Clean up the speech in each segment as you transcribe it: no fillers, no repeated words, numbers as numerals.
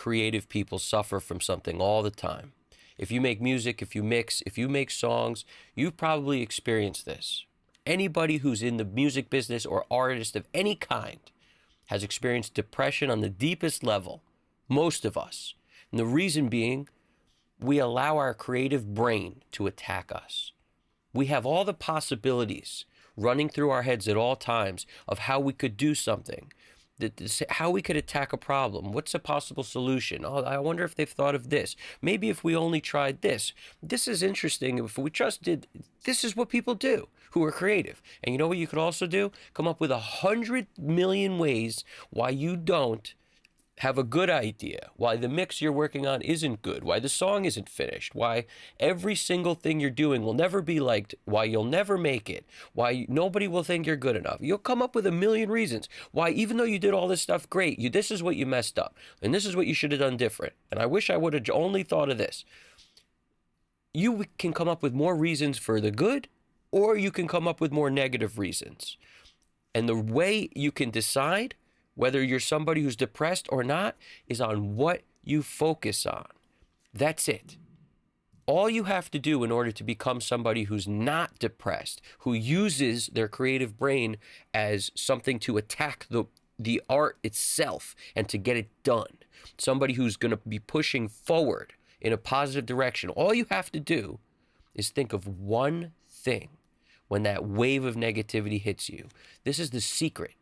creative people suffer from something all the time. If you make music, if you mix, if you make songs, you've probably experienced this. Anybody who's in the music business or artist of any kind has experienced depression on the deepest level. Most of us. And the reason being, we allow our creative brain to attack us. We have all the possibilities running through our heads at all times of how we could do something, how we could attack a problem. What's a possible solution? Oh, I wonder if they've thought of this. Maybe if we only tried this. This is interesting. If we just did, this is what people do who are creative. And you know what you could also do? Come up with 100 million ways why you don't have a good idea, why the mix you're working on isn't good, why the song isn't finished, why every single thing you're doing will never be liked, why you'll never make it, why nobody will think you're good enough. You'll come up with a million reasons why, even though you did all this stuff great, this is what you messed up, and this is what you should have done different, and I wish I would have only thought of this. You can come up with more reasons for the good, or you can come up with more negative reasons. And the way you can decide whether you're somebody who's depressed or not is on what you focus on. That's it. All you have to do in order to become somebody who's not depressed, who uses their creative brain as something to attack the art itself and to get it done, somebody who's going to be pushing forward in a positive direction, all you have to do is think of one thing when that wave of negativity hits you. This is the secret.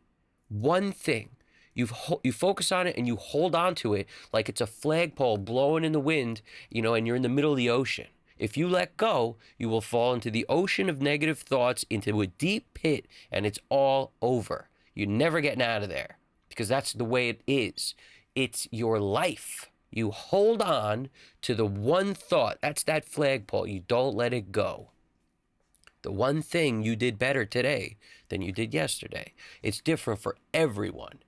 One thing. You focus on it and you hold on to it like it's a flagpole blowing in the wind, and you're in the middle of the ocean. If you let go, you will fall into the ocean of negative thoughts, into a deep pit, and it's all over. You're never getting out of there because that's the way it is. It's your life. You hold on to the one thought. That's that flagpole. You don't let it go. The one thing you did better today than you did yesterday. It's different for everyone.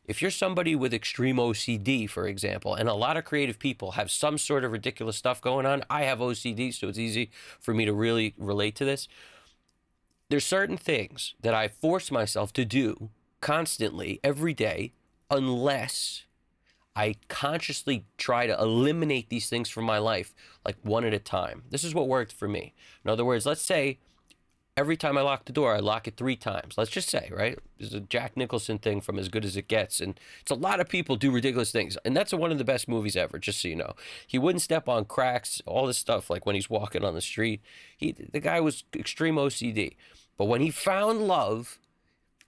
If you're somebody with extreme OCD, for example, and a lot of creative people have some sort of ridiculous stuff going on, I have OCD, so it's easy for me to really relate to this. There's certain things that I force myself to do constantly, every day, unless I consciously try to eliminate these things from my life, like one at a time. This is what worked for me. In other words, let's say every time I lock the door, I lock it 3 times. Let's just say, right? This is a Jack Nicholson thing from As Good as It Gets. And it's a lot of people do ridiculous things. And that's one of the best movies ever, just so you know. He wouldn't step on cracks, all this stuff, like when he's walking on the street. The guy was extreme OCD. But when he found love,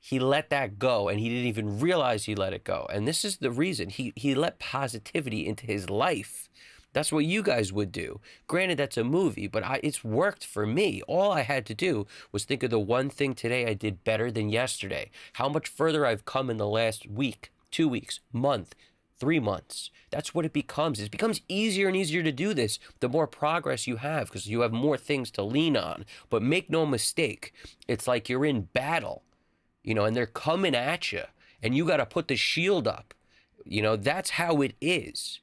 he let that go. And he didn't even realize he let it go. And this is the reason. He let positivity into his life. That's what you guys would do. Granted, that's a movie, but it's worked for me. All I had to do was think of the one thing today I did better than yesterday. How much further I've come in the last week, 2 weeks, month, 3 months. That's what it becomes. It becomes easier and easier to do this the more progress you have, because you have more things to lean on. But make no mistake, it's like you're in battle, and they're coming at you, and you got to put the shield up. That's how it is.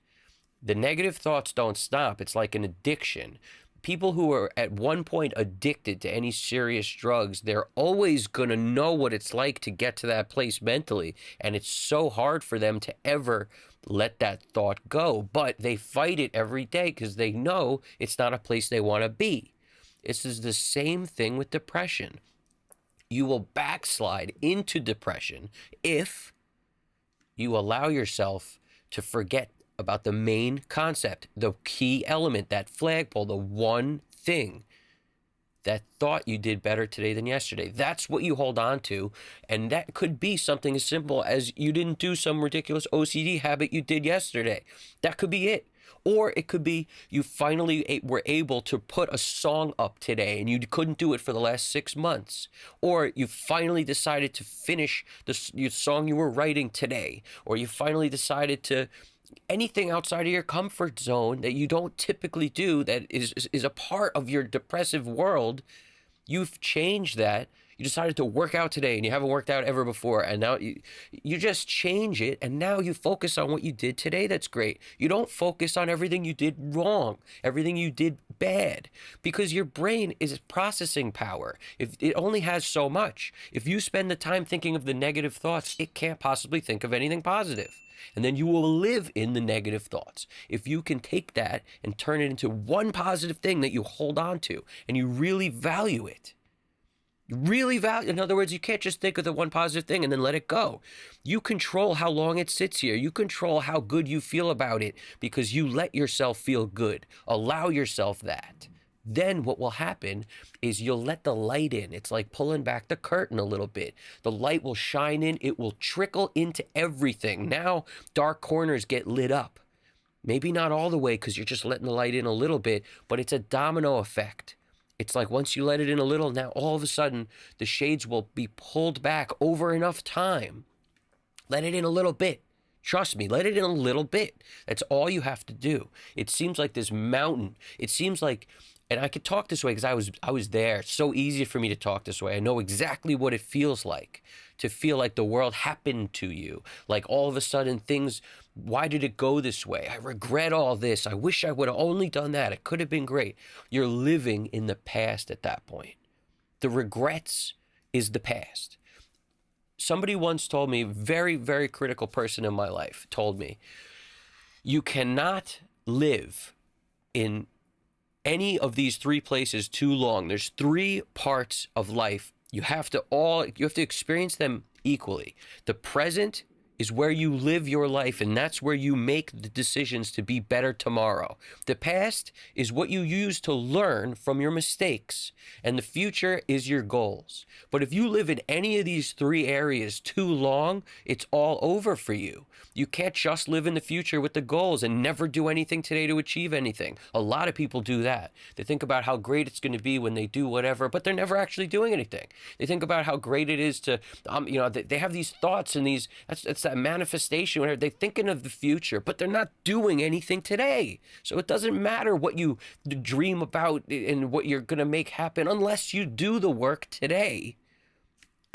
The negative thoughts don't stop. It's like an addiction. People who are at one point addicted to any serious drugs, they're always going to know what it's like to get to that place mentally. And it's so hard for them to ever let that thought go. But they fight it every day because they know it's not a place they want to be. This is the same thing with depression. You will backslide into depression if you allow yourself to forget about the main concept, the key element, that flagpole, the one thing, that thought you did better today than yesterday. That's what you hold on to. And that could be something as simple as you didn't do some ridiculous OCD habit you did yesterday. That could be it. Or it could be you finally were able to put a song up today and you couldn't do it for the last 6 months. Or you finally decided to finish your song you were writing today. Or you finally decided to anything outside of your comfort zone that you don't typically do, that is a part of your depressive world. You've changed that. You decided to work out today and you haven't worked out ever before. And now you just change it. And now you focus on what you did today. That's great. You don't focus on everything you did wrong, everything you did bad, because your brain is processing power. If it only has so much, if you spend the time thinking of the negative thoughts, it can't possibly think of anything positive. And then you will live in the negative thoughts. If you can take that and turn it into one positive thing that you hold on to and you really value it. Really value. In other words, you can't just think of the one positive thing and then let it go. You control how long it sits here. You control how good you feel about it because you let yourself feel good. Allow yourself that. Then what will happen is you'll let the light in. It's like pulling back the curtain a little bit. The light will shine in. It will trickle into everything. Now dark corners get lit up. Maybe not all the way because you're just letting the light in a little bit, but it's a domino effect. It's like once you let it in a little, now all of a sudden the shades will be pulled back over enough time. Let it in a little bit. Trust me, let it in a little bit. That's all you have to do. It seems like this mountain. It seems like, and I could talk this way because I was there. It's so easy for me to talk this way. I know exactly what it feels like to feel like the world happened to you. Like all of a sudden things, why did it go this way? I regret all this. I wish I would have only done that. It could have been great. You're living in the past at that point. The regrets is the past. Somebody once told me, very, very critical person in my life, told me, you cannot live in any of these three places too long. There's three parts of life. You have to experience them equally. The present is where you live your life, and that's where you make the decisions to be better tomorrow. The past is what you use to learn from your mistakes, and the future is your goals. But if you live in any of these three areas too long, it's all over for you. You can't just live in the future with the goals and never do anything today to achieve anything. A lot of people do that. They think about how great it's going to be when they do whatever, but they're never actually doing anything. They think about how great it is to, they have these thoughts and these, that's that manifestation, whatever. They're thinking of the future, but they're not doing anything today. So it doesn't matter what you dream about and what you're going to make happen unless you do the work today.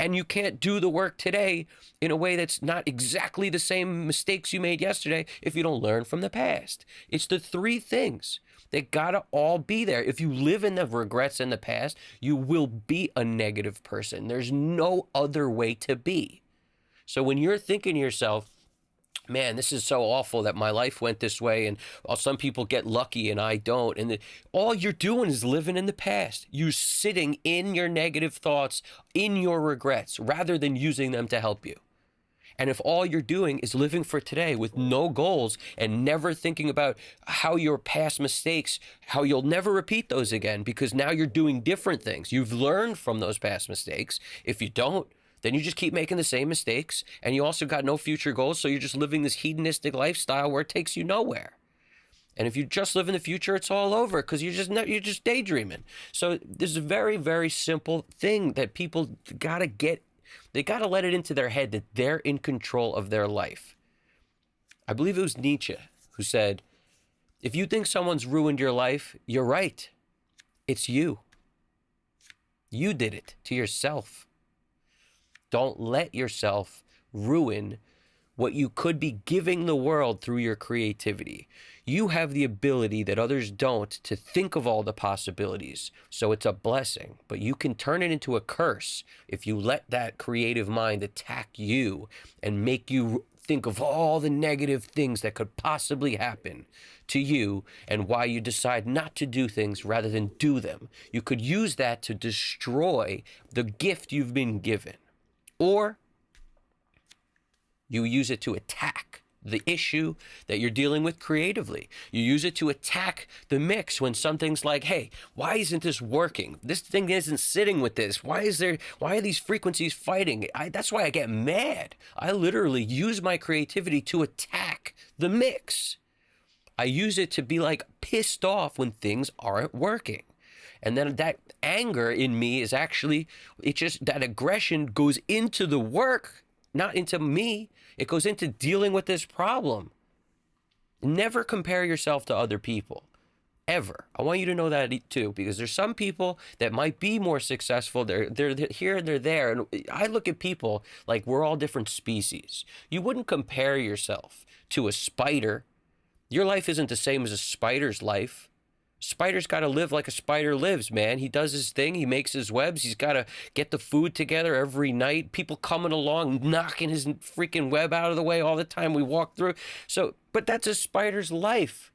And you can't do the work today in a way that's not exactly the same mistakes you made yesterday if you don't learn from the past. It's the three things. They gotta all be there. If you live in the regrets in the past, you will be a negative person. There's no other way to be. So when you're thinking to yourself, man, this is so awful that my life went this way, and some people get lucky and I don't. And all you're doing is living in the past. You're sitting in your negative thoughts, in your regrets, rather than using them to help you. And if all you're doing is living for today with no goals and never thinking about how your past mistakes, how you'll never repeat those again, because now you're doing different things. You've learned from those past mistakes. If you don't, then you just keep making the same mistakes, and you also got no future goals, so you're just living this hedonistic lifestyle where it takes you nowhere. And if you just live in the future, it's all over because you're just daydreaming. So there's a very, very simple thing that people gotta get. They gotta let it into their head that they're in control of their life. I believe it was Nietzsche who said, if you think someone's ruined your life, you're right. It's you. You did it to yourself. Don't let yourself ruin what you could be giving the world through your creativity. You have the ability that others don't to think of all the possibilities. So it's a blessing, but you can turn it into a curse if you let that creative mind attack you and make you think of all the negative things that could possibly happen to you and why you decide not to do things rather than do them. You could use that to destroy the gift you've been given. Or you use it to attack the issue that you're dealing with creatively. You use it to attack the mix when something's like, hey, why isn't this working? This thing isn't sitting with this. Why are these frequencies fighting? That's why I get mad. I literally use my creativity to attack the mix. I use it to be like pissed off when things aren't working. And then that anger in me is actually, that aggression goes into the work, not into me. It goes into dealing with this problem. Never compare yourself to other people. ever. I want you to know that too, because there's some people that might be more successful. They're here and they're there. And I look at people like we're all different species. You wouldn't compare yourself to a spider. Your life isn't the same as a spider's life. Spider's got to live like a spider lives, man. He does his thing. He makes his webs. He's got to get the food together every night. People coming along, knocking his freaking web out of the way all the time we walk through. So, but that's a spider's life.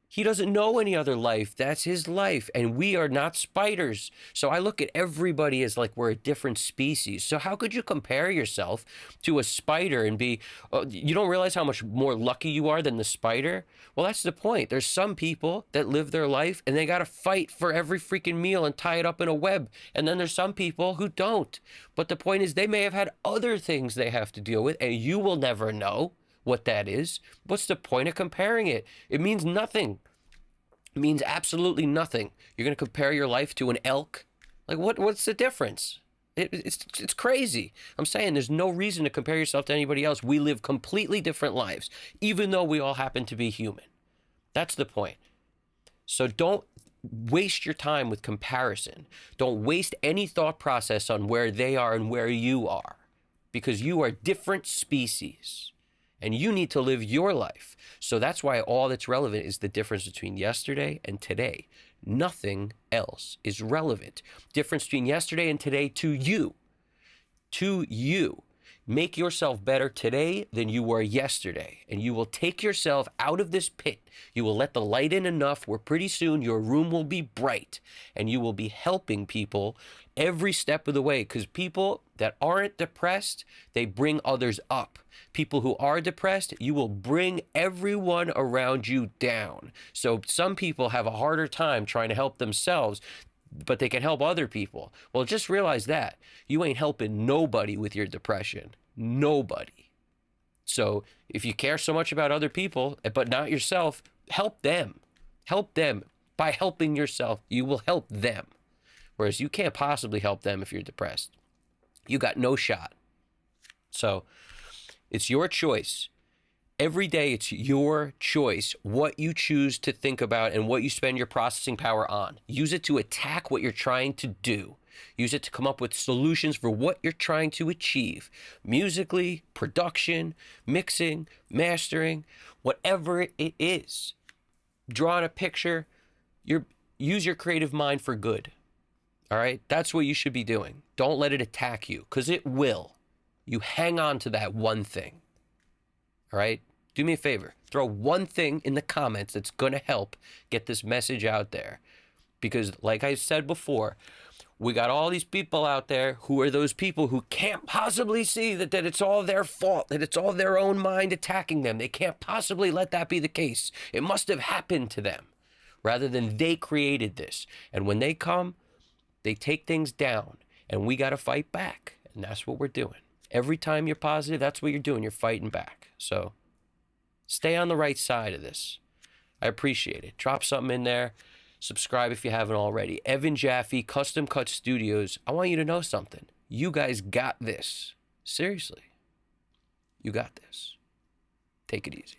He doesn't know any other life. That's his life. And we are not spiders. So I look at everybody as like we're a different species. So how could you compare yourself to a spider and be, you don't realize how much more lucky you are than the spider? Well, that's the point. There's some people that live their life and they got to fight for every freaking meal and tie it up in a web. And then there's some people who don't. But the point is they may have had other things they have to deal with and you will never know what that is. What's the point of comparing it? It means nothing. It means absolutely nothing. You're going to compare your life to an elk? Like what's the difference? It's crazy. I'm saying there's no reason to compare yourself to anybody else. We live completely different lives, even though we all happen to be human. That's the point. So don't waste your time with comparison. Don't waste any thought process on where they are and where you are, because you are different species. And you need to live your life. So that's why all that's relevant is the difference between yesterday and today. Nothing else is relevant. Difference between yesterday and today to you. To you. Make yourself better today than you were yesterday. And you will take yourself out of this pit. You will let the light in enough where pretty soon your room will be bright. And you will be helping people every step of the way. Because people that aren't depressed, they bring others up. People who are depressed, you will bring everyone around you down. So some people have a harder time trying to help themselves, but they can help other people. Well, just realize that. You ain't helping nobody with your depression. Nobody. So if you care so much about other people, but not yourself, help them. Help them. By helping yourself, you will help them. Whereas you can't possibly help them if you're depressed. You got no shot. So it's your choice. Every day, it's your choice what you choose to think about and what you spend your processing power on. Use it to attack what you're trying to do. Use it to come up with solutions for what you're trying to achieve. Musically, production, mixing, mastering, whatever it is. Drawing a picture, use your creative mind for good. All right? That's what you should be doing. Don't let it attack you, because it will. You hang on to that one thing. All right? Do me a favor. Throw one thing in the comments that's going to help get this message out there. Because like I said before, we got all these people out there who are those people who can't possibly see that it's all their fault, that it's all their own mind attacking them. They can't possibly let that be the case. It must have happened to them rather than they created this. And when they come, they take things down and we got to fight back. And that's what we're doing. Every time you're positive, that's what you're doing. You're fighting back. So stay on the right side of this. I appreciate it. Drop something in there. Subscribe if you haven't already. Evan Jaffe, Custom Cut Studios. I want you to know something. You guys got this. Seriously. You got this. Take it easy.